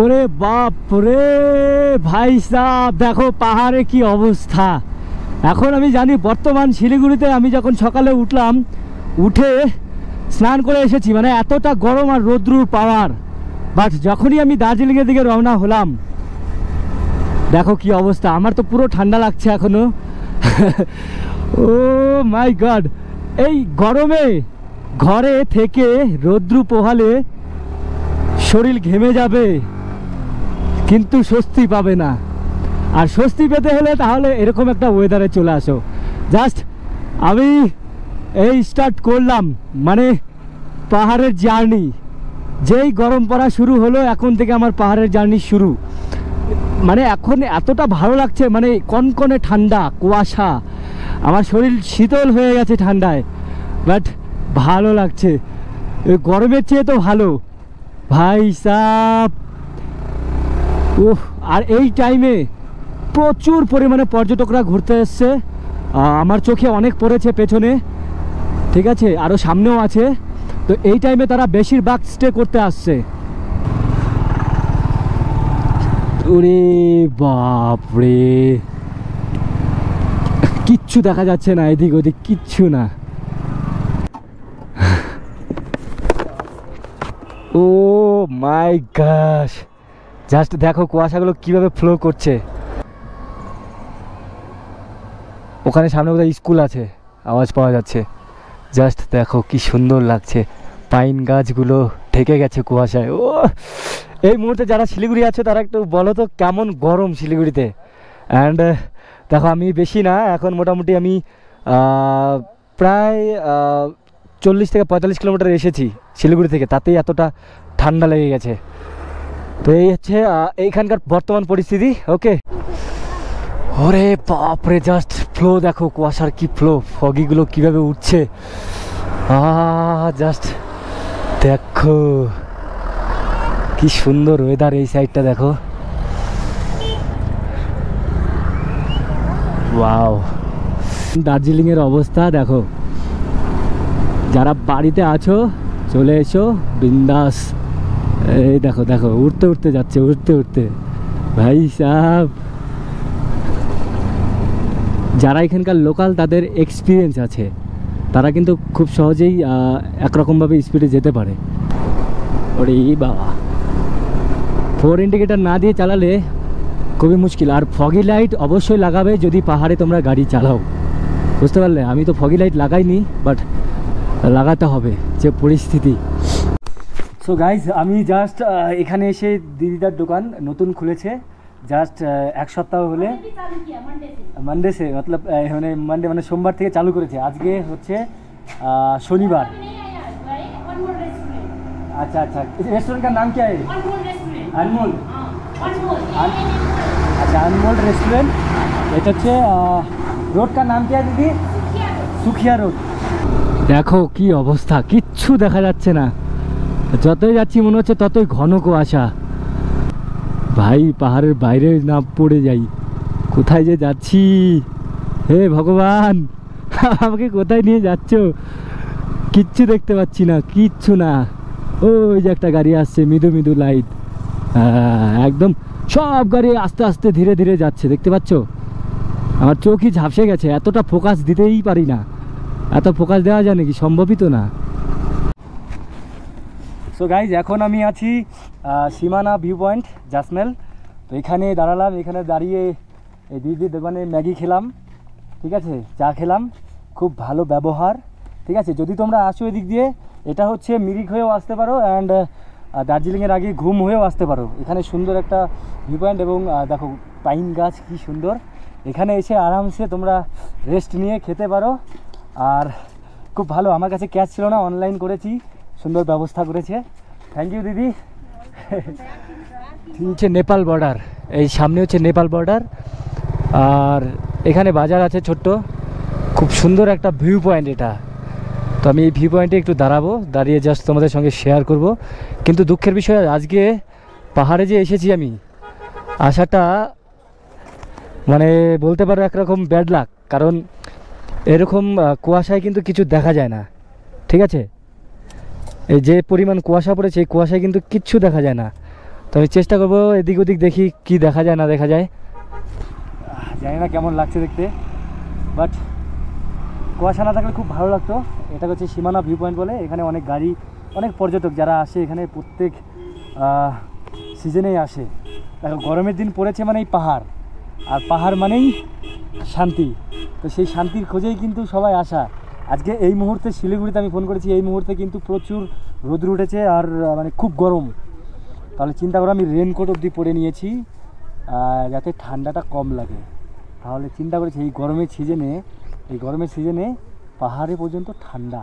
ওরে বাপ রে ভাই সাহেব, দেখো পাহাড়ে কি অবস্থা। এখন আমি জানি বর্তমান শিলিগুড়িতে আমি যখন সকালে উঠলাম, উঠে স্নান করে এসেছি, মানে এতটা গরম আর রৌদ্রুর পাওয়ার। বাট যখনই আমি দার্জিলিংয়ের দিকে রওনা হলাম, দেখো কি অবস্থা। আমার তো পুরো ঠান্ডা লাগছে এখনো। ও মাই গড, এই গরমে ঘরে থেকে রৌদ্রু পোহালে শরীর ঘেমে যাবে, কিন্তু স্বস্তি পাবে না। আর স্বস্তি পেতে হলে তাহলে এরকম একটা ওয়েদারে চলে আসো। জাস্ট আমি এই স্টার্ট করলাম, মানে পাহাড়ের জার্নি। যেই গরম পড়া শুরু হলো, এখন থেকে আমার পাহাড়ের জার্নি শুরু। মানে এখন এতটা ভালো লাগছে, মানে কনকনে ঠান্ডা, কুয়াশা, আমার শরীর শীতল হয়ে গেছে ঠান্ডায়, বাট ভালো লাগছে। গরমের চেয়ে তো ভালো ভাই সাহেব। উফ, আর এই টাইমে প্রচুর পরিমাণে পর্যটকরা ঘুরতে এসছে। আমার চোখে অনেক পড়েছে পেছনে, ঠিক আছে, আরও সামনেও আছে। তো এই টাইমে তারা বেশিরভাগ স্টে করতে আসছে। ওরে বাপরে, কিচ্ছু দেখা যাচ্ছে না, এদিক ওদিক কিচ্ছু না। ও মাই গশ, জাস্ট দেখো কুয়াশাগুলো কিভাবে ফ্লো করছে। ওখানে সামনে কোথায় স্কুল আছে, আওয়াজ পাওয়া যাচ্ছে। জাস্ট দেখো কি সুন্দর লাগছে, পাইন গাছগুলো ঢেকে গেছে কুয়াশায়। ও, এই মুহূর্তে যারা শিলিগুড়ি আছে তারা একটু বলো তো কেমন গরম শিলিগুড়িতে। অ্যান্ড দেখো আমি বেশি না, এখন মোটামুটি আমি প্রায় 40 থেকে 45 কিলোমিটার এসেছি শিলিগুড়ি থেকে, তাতেই এতটা ঠান্ডা লেগে গেছে। তো এই হচ্ছে এইখানকার বর্তমান পরিস্থিতি। ওকে, ওরে বাপরে, জাস্ট ফ্লো দেখো, কুয়াশার কি ফ্লো, ফগিগুলো কিভাবে উঠছে। জাস্ট দেখো কি সুন্দর ওয়েদার। এই সাইডটা দেখো, ওয়াও। দার্জিলিংয়ের অবস্থা দেখো। যারা বাড়িতে আছো চলে এসো বিন্দাস। এই দেখো দেখো, উঠতে উঠতে যাচ্ছে, উঠতে উঠতে ভাই সাহেব। যারা এখানকার লোকাল, তাদের এক্সপিরিয়েন্স আছে, তারা কিন্তু খুব সহজেই একরকমভাবে স্পিডে যেতে পারে। ওরে বাবা, 4 ইন্ডিকেটার না দিয়ে চালালে খুবই মুশকিল। আর ফগি লাইট অবশ্যই লাগাবে যদি পাহাড়ে তোমরা গাড়ি চালাও, বুঝতে পারলে। আমি তো ফগি লাইট লাগাইনি, বাট লাগাতে হবে, যে পরিস্থিতি। সো গাইজ, আমি জাস্ট এখানে এসে দিদিদার দোকান নতুন খুলেছে, জাস্ট 1 সপ্তাহ হলে, মানডে সে মতলব মানে মানডে মানে সোমবার থেকে চালু করেছে। আজকে হচ্ছে শনিবার। अच्छा अच्छा, इस रेस्टोरेंट का नाम क्या है? अनमोल। अच्छा, अनमोल रेस्टोरेंट। এটা হচ্ছে রোড का नाम क्या है दीदी? সুখিয়া রোড। দেখো কি অবস্থা, কিচ্ছু দেখা যাচ্ছে না। যতই যাচ্ছি মনে হচ্ছে ততই ঘন কুয়াশা। ভাই পাহাড়ের বাইরে না পড়ে যাই, কোথায় যে যাচ্ছি, হে ভগবান, আমাকে কোথায় নিয়ে যাচ্ছ? কিচ্ছু দেখতে পাচ্ছি না, কিচ্ছু না। ওই যে একটা গাড়ি আসছে, মৃদু মৃদু লাইট, একদম সব গাড়ি আস্তে আস্তে ধীরে ধীরে যাচ্ছে, দেখতে পাচ্ছ? আমার চোখই ঝাপসে গেছে, এতটা ফোকাস দিতেই পারি না। এত ফোকাস দেওয়া যায় নাকি? সম্ভবই তো না। সো গাইজ, এখন আমি আছি সীমানা ভিউ পয়েন্ট, জাসমেল। তো এখানে দাঁড়ালাম, এখানে দাঁড়িয়ে এই দিদির দোকানে ম্যাগি খেলাম, ঠিক আছে, চা খেলাম, খুব ভালো ব্যবহার, ঠিক আছে। যদি তোমরা আসো এদিক দিয়ে, এটা হচ্ছে মিরিক হয়েও আসতে পারো, অ্যান্ড দার্জিলিংয়ের আগে ঘুম হয়েও আসতে পারো। এখানে সুন্দর একটা ভিউ পয়েন্ট, এবং দেখো পাইন গাছ কি সুন্দর। এখানে এসে আরামসে তোমরা রেস্ট নিয়ে খেতে পারো। আর খুব ভালো, আমার কাছে ক্যাশ ছিল না, অনলাইন করেছি, সুন্দর ব্যবস্থা করেছে। থ্যাংক ইউ দিদি। হচ্ছে নেপাল বর্ডার, এই সামনে হচ্ছে নেপাল বর্ডার। আর এখানে বাজার আছে ছোট্ট, খুব সুন্দর একটা ভিউ পয়েন্ট এটা। তো আমি এই ভিউ পয়েন্টে একটু দাঁড়াবো, দাঁড়িয়ে জাস্ট তোমাদের সঙ্গে শেয়ার করব। কিন্তু দুঃখের বিষয়, আজকে পাহাড়ে যে এসেছি আমি, আসাটা মানে বলতে পারো একরকম ব্যাড লাক। কারণ এরকম কুয়াশায় কিন্তু কিছু দেখা যায় না, ঠিক আছে। এই যে পরিমাণ কুয়াশা পড়েছে, এই কুয়াশায় কিন্তু কিচ্ছু দেখা যায় না। তো আমি চেষ্টা করবো এদিক ওদিক দেখি কি দেখা যায় না দেখা যায়, জানি না কেমন লাগছে দেখতে, বাট কুয়াশা না থাকলে খুব ভালো লাগতো। এটা হচ্ছে সীমানা ভিউ পয়েন্ট বলে, এখানে অনেক গাড়ি অনেক পর্যটক যারা আসে এখানে প্রত্যেক সিজনেই আসে। দেখো গরমের দিন পড়েছে মানেই পাহাড়, আর পাহাড় মানেই শান্তি, তো সেই শান্তির খোঁজেই কিন্তু সবাই আসা। আজকে এই মুহূর্তে শিলিগুড়িতে আমি ফোন করেছি, এই মুহূর্তে কিন্তু প্রচুর রোদ উঠেছে আর মানে খুব গরম। তাহলে চিন্তা করো আমি রেনকোট অবধি পরে নিয়েছি যাতে ঠান্ডাটা কম লাগে। তাহলে চিন্তা করেছি এই গরমের সিজনে পাহাড়ে পর্যন্ত ঠান্ডা,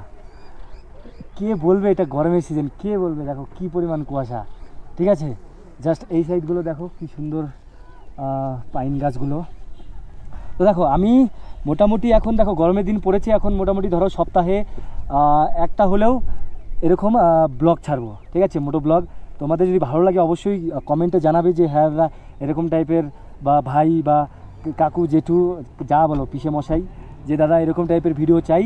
কে বলবে এটা গরমের সিজন, কে বলবে? দেখো কি পরিমাণ কুয়াশা, ঠিক আছে। জাস্ট এই সাইডগুলো দেখো কি সুন্দর পাইন গাছগুলো। তো দেখো আমি মোটামুটি এখন দেখো গরমের দিন পড়েছে, এখন মোটামুটি ধরো সপ্তাহে একটা হলেও এরকম ব্লগ ছাড়বো, ঠিক আছে, মোটো ব্লগ। তোমাদের যদি ভালো লাগে অবশ্যই কমেন্টে জানাবে যে হ্যাঁ দাদা এরকম টাইপের, বা ভাই বা কাকু জেঠু যা বলো পিসে মশাই, যে দাদা এরকম টাইপের ভিডিও চাই,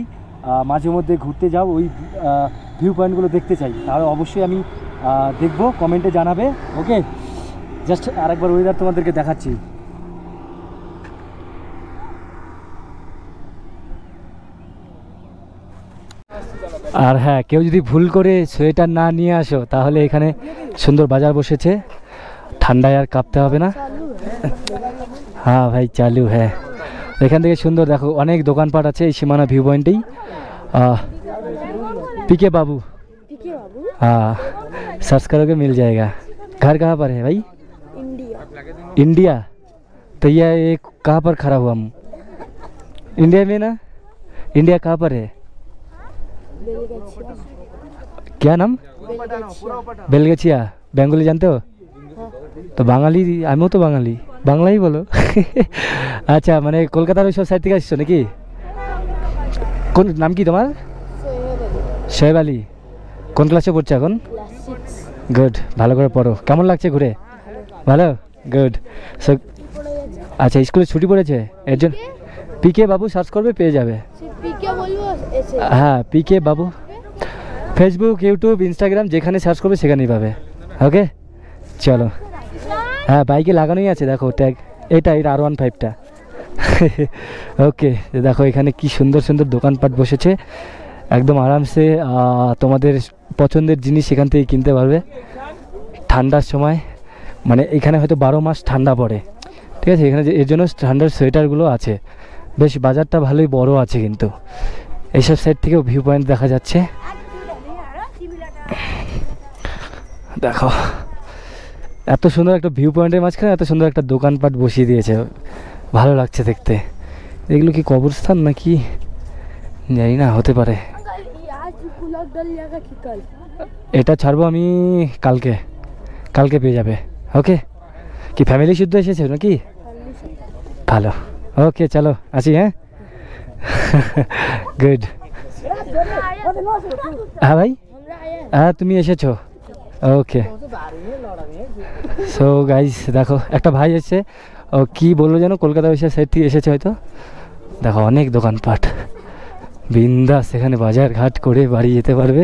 মাঝে মধ্যে ঘুরতে যাও ওই ভিউ পয়েন্টগুলো দেখতে চাই, তাহলে অবশ্যই আমি দেখবো, কমেন্টে জানাবে। ওকে, জাস্ট আরেকবার ওয়েদার তোমাদেরকে দেখাচ্ছি। আর হ্যাঁ, কেউ যদি ভুল করে সোয়েটার না নিয়ে আসো তাহলে এখানে সুন্দর বাজার বসেছে, ঠান্ডায় আর কাঁপতে হবে না। হ্যাঁ ভাই চালু, হ্যাঁ এখান থেকে সুন্দর দেখো অনেক দোকানপাট আছে এই সীমানা ভিউ পয়েন্টেই। पीके बाबू, हाँ सर्च करोगे मिल जाएगा। घर कहाँ पर है भाई? इंडिया। इंडिया? तो ये कहाँ पर खड़ा हुआ हम? इंडिया में ना? इंडिया कहाँ पर है? क्या नाम? बेलगछिया। बेंगली जानते हो? तो बांगाली, आमिও तो बांगाली, बांगला ही बोलो। अच्छा মানে কলকাতার ওই সব সাইড থেকে আসছো নাকি? কোন নাম কি তোমার? শোয়েব আলী। কোন ক্লাসে পড়ছো এখন? গুড, ভালো করে পড়ো। কেমন লাগছে ঘুরে? ভালো, গুড। সো আচ্ছা স্কুলে ছুটি পড়েছে এর জন্য পিকে বাবু সার্চ করবে পেয়ে যাবে। হ্যাঁ পিকে বাবু, ফেসবুক ইউটিউব ইনস্টাগ্রাম যেখানে সার্চ করবে সেখানেই পাবে। ওকে চলো। হ্যাঁ বাইকে লাগানোই আছে দেখো ট্যাগ, এটা R15টা। ওকে দেখো এখানে কি সুন্দর সুন্দর দোকানপাট বসেছে, একদম আরামসে তোমাদের পছন্দের জিনিস এখান থেকে কিনতে পারবে ঠান্ডার সময়। মানে এখানে হয়তো 12 মাস ঠান্ডা পড়ে, ঠিক আছে। এখানে এর জন্য ঠান্ডার সোয়েটারগুলো আছে, বেশ বাজারটা ভালোই বড় আছে কিন্তু। এইসব সাইড থেকেও ভিউ পয়েন্ট দেখা যাচ্ছে। দেখো এত সুন্দর একটা ভিউ পয়েন্টের মাঝখানে এত সুন্দর একটা দোকানপাট বসিয়ে দিয়েছে, ভালো লাগছে দেখতে। এগুলো কি কবরস্থান নাকি জানি না, হতে পারে। এটা ছাড়বো আমি কালকে, কালকে পেয়ে যাবে। ওকে, কি ফ্যামিলি শুদ্ধ এসেছে নাকি? ভালো, ওকে চলো আসি। হ্যাঁ গুড। হ্যাঁ ভাই, হ্যাঁ তুমি এসেছো, ওকে। সো গাইস দেখো একটা ভাই এসেছে, ও কি বললো যেন কলকাতা ওই সাইড থেকে এসেছে হয়তো। দেখো অনেক দোকানপাট, বিন্দাস এখানে বাজার ঘাট করে বাড়ি যেতে পারবে,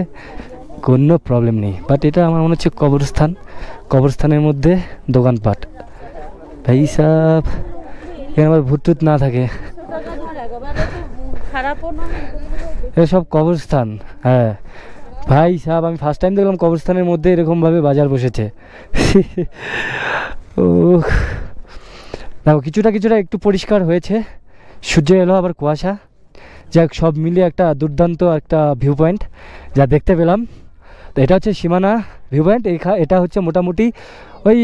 কোনো প্রবলেম নেই। বাট এটা আমার মনে হচ্ছে কবরস্থান, কবরস্থানের মধ্যে দোকানপাট। ভাই সাহেব এখানে আবার ভূত না থাকে, এসব কবরস্থান। হ্যাঁ ভাই সাহেব আমি ফার্স্ট টাইম দেখলাম কবরস্থানের মধ্যে এরকমভাবে বাজার বসেছে। ও দেখো কিছুটা কিছুটা একটু পরিষ্কার হয়েছে, সূর্য এলো আবার কুয়াশা, যাক সব মিলিয়ে একটা দুর্দান্ত একটা ভিউ পয়েন্ট যা দেখতে পেলাম। তো এটা হচ্ছে সীমানা ভিউ পয়েন্ট। এটা হচ্ছে মোটামুটি ওই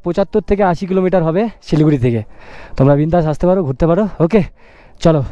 75 থেকে 80 কিলোমিটার হবে শিলিগুড়ি থেকে। তোমরা বিন্দাস আসতে পারো, ঘুরতে পারো। ওকে চলো।